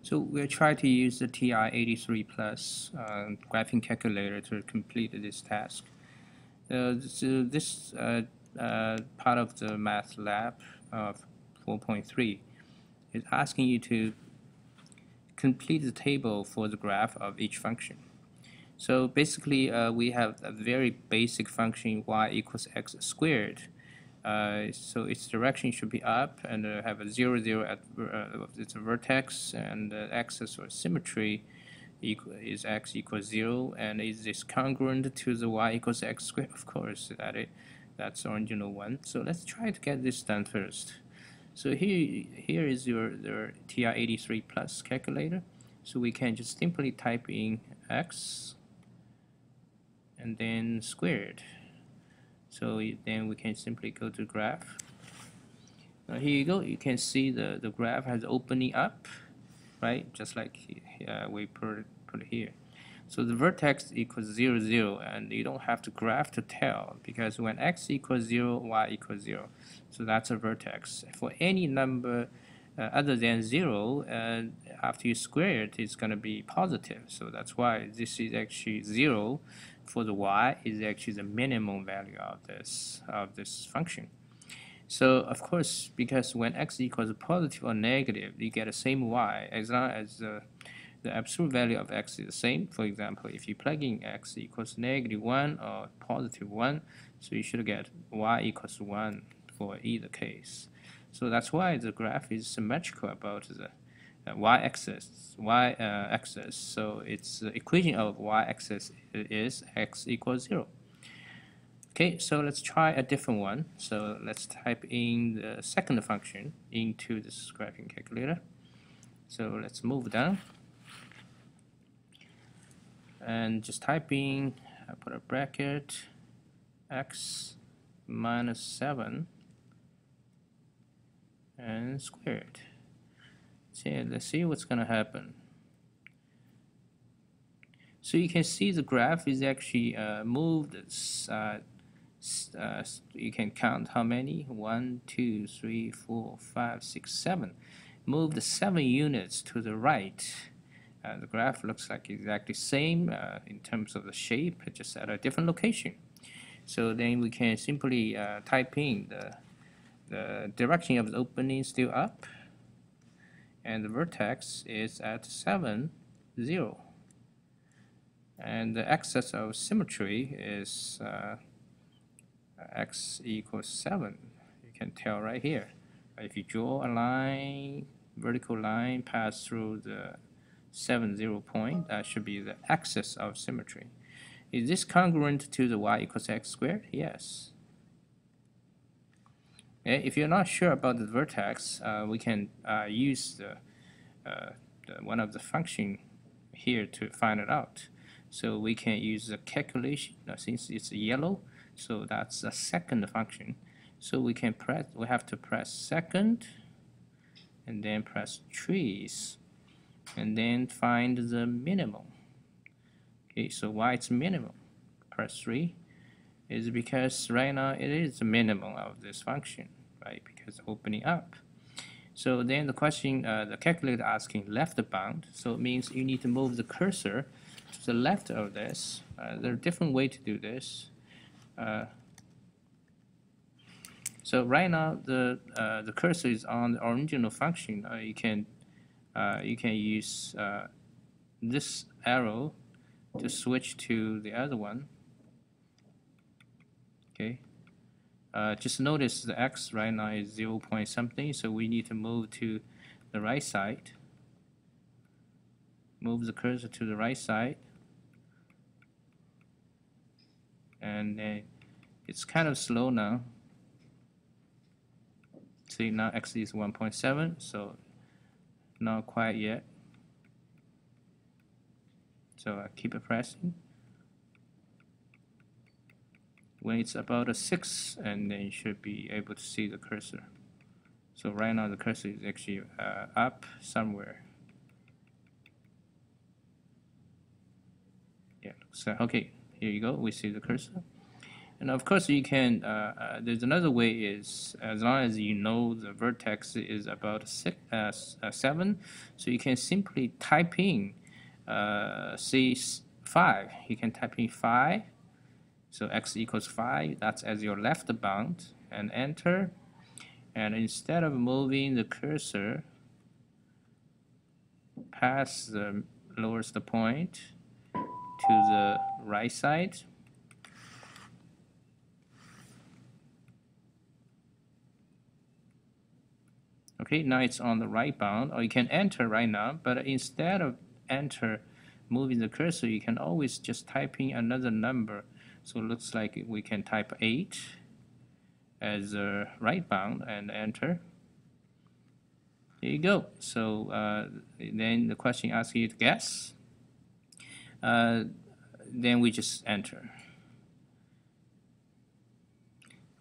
So we'll try to use the TI-83 Plus graphing calculator to complete this task. So this part of the math lab of 4.3 is asking you to complete the table for the graph of each function. So basically, we have a very basic function y equals x squared. So its direction should be up and have a 0, 0 at its vertex, and the axis or symmetry is x equals 0, and is this congruent to the y equals x squared? Of course, that's original one. So let's try to get this done first. So here is your TI-83 Plus calculator. So we can just simply type in x and then squared. So then we can simply go to graph. Now here you go. You can see the graph has opening up, right? Just like we put it here. So the vertex equals 0, 0, and you don't have to graph to tell, because when x equals 0, y equals 0. So that's a vertex. For any number other than 0, after you square it, it's going to be positive. So that's why this is actually 0 for the y is actually the minimum value of this function. So of course, because when x equals positive or negative, you get the same y as long as the absolute value of x is the same. For example, if you plug in x equals -1 or +1, so you should get y equals 1 for either case. So that's why the graph is symmetrical about the y-axis. So its the equation of y-axis is x equals 0. Okay, so let's try a different one. So let's type in the second function into this graphing calculator. So let's move down and just type in, I put a bracket, x minus 7 and squared. So let's see what's going to happen. So you can see the graph is actually moved. You can count how many? 1, 2, 3, 4, 5, 6, 7. Moved 7 units to the right. The graph looks like exactly same in terms of the shape, just at a different location. So then we can simply type in the direction of the opening still up, and the vertex is at 7, 0. And the axis of symmetry is x equals 7. You can tell right here. If you draw a line, vertical line, pass through the 7, 0 point, that should be the axis of symmetry. Is this congruent to the y equals x squared? Yes. Okay, if you're not sure about the vertex, we can use one of the function here to find it out. So we can use the calculation. Now, since it's yellow, so that's the second function. So we have to press second, and then press trees, and then find the minimum. Okay, so why it's minimum? Press 3 is because right now it is the minimum of this function, right? Because opening up. So then the question, the calculator asking left bound, so it means you need to move the cursor to the left of this. There are different ways to do this. So right now the cursor is on the original function. You can use this arrow to switch to the other one. Okay. Just notice the x right now is 0 point something, so we need to move to the right side. Move the cursor to the right side, and then it's kind of slow now. See, now x is 1.7, so not quite yet. So I keep it pressing. When it's about a 6, and then you should be able to see the cursor. So right now the cursor is actually up somewhere. Yeah, so okay, here you go, we see the cursor. And of course, you can. There's another way is as long as you know the vertex is about 7, so you can simply type in say 5. You can type in 5. So x equals 5. That's as your left bound, and enter. And instead of moving the cursor past the lowest point to the right side, okay, now it's on the right bound, or you can enter right now, but instead of enter moving the cursor, you can always just type in another number. So it looks like we can type 8 as a right bound and enter. There you go. So then the question asks you to guess. Then we just enter.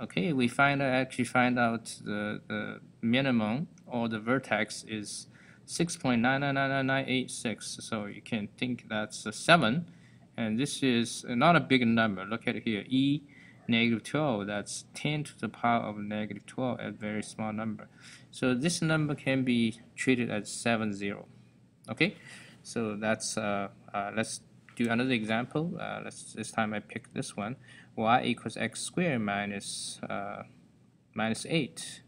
Okay, we actually find out the minimum or the vertex is 6.999986. So you can think that's a 7, and this is not a big number. Look at it here, e negative 12. That's 10 to the power of negative 12, a very small number. So this number can be treated as 70. Okay, so that's let's do another example. This time I pick this one. Y equals x squared minus 8.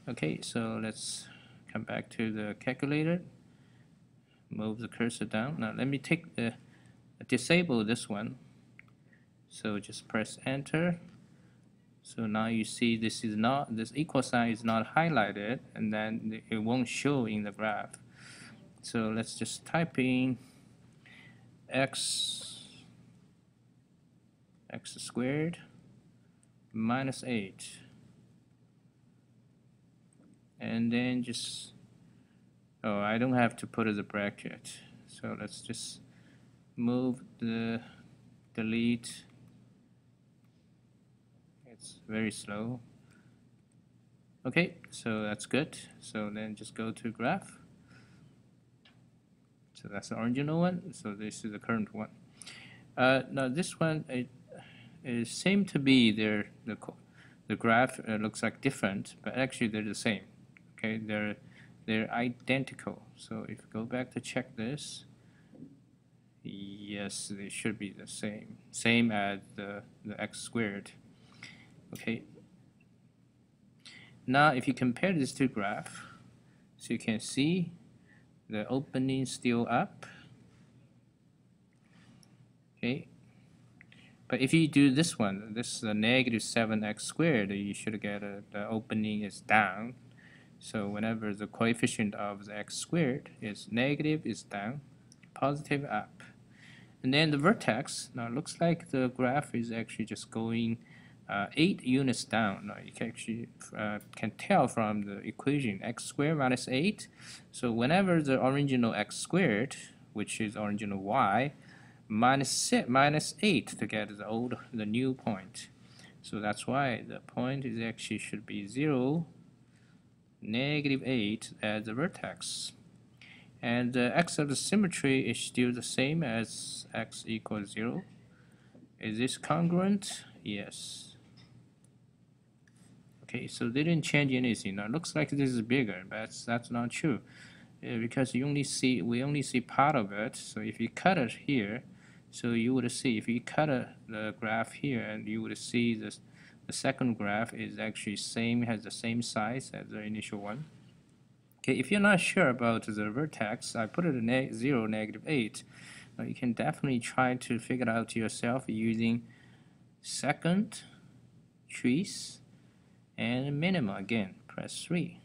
Okay, so let's come back to the calculator. Move the cursor down. Now let me disable this one. So just press enter. So now you see this equal sign is not highlighted, and then it won't show in the graph. So let's just type in x squared minus 8, and then just, oh, I don't have to put the bracket, so let's just move the delete. It's very slow. Okay, so that's good. So then just go to graph. So that's the original one. So this is the current one. Now this one, it seems to be the graph looks like different, but actually they're the same. Okay, they're identical. So if you go back to check this, yes, they should be the same as the x squared. Okay. Now if you compare these two graphs, so you can see the opening still up. Okay. But if you do this one, this is a negative 7x squared, you should get the opening is down. So whenever the coefficient of the x squared is negative, is down, positive up. And then the vertex, now it looks like the graph is actually just going 8 units down. Now you can actually can tell from the equation x squared minus 8. So whenever the original x squared, which is original y, minus 8 to get the new point. So that's why the point is actually should be 0, negative 8 as the vertex. And the x of the symmetry is still the same as x equals 0. Is this congruent? Yes. Okay, so they didn't change anything. Now it looks like this is bigger, but that's not true, because we only see part of it. So if you cut it here, so you would see, if you cut the graph here, and you would see the second graph is actually has the same size as the initial one. Okay, if you're not sure about the vertex, I put it at 0, negative 8. Now you can definitely try to figure it out yourself using second, trace, and minima again. Press 3.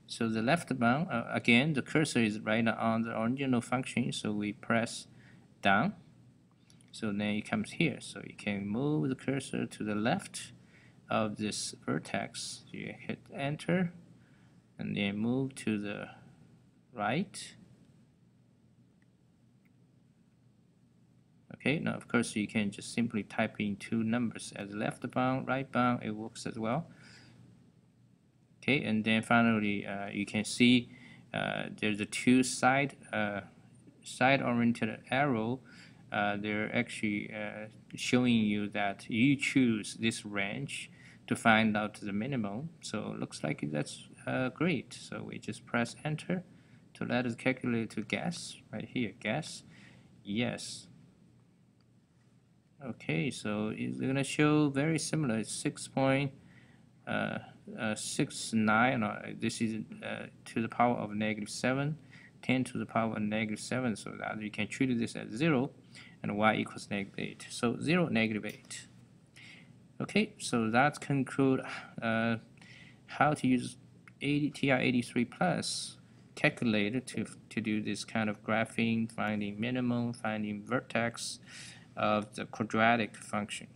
So the left bound, again, the cursor is right on the original function, so we press down. So then it comes here. So you can move the cursor to the left of this vertex. You hit enter, and then move to the right. Okay, now of course you can just simply type in two numbers as left bound, right bound, it works as well. Okay, and then finally you can see there's a two side oriented arrow they're actually showing you that you choose this range to find out the minimum. So it looks like that's great. So we just press enter to let the calculator guess right here. Guess yes. Okay, so it's gonna show very similar. It's 6.69. This is to the power of -7, 10 to the power of -7. So that you can treat this as 0, and y equals -8. So 0, -8. Okay, so that conclude how to use TI-83 Plus calculator to do this kind of graphing, finding minimum, finding vertex of the quadratic function.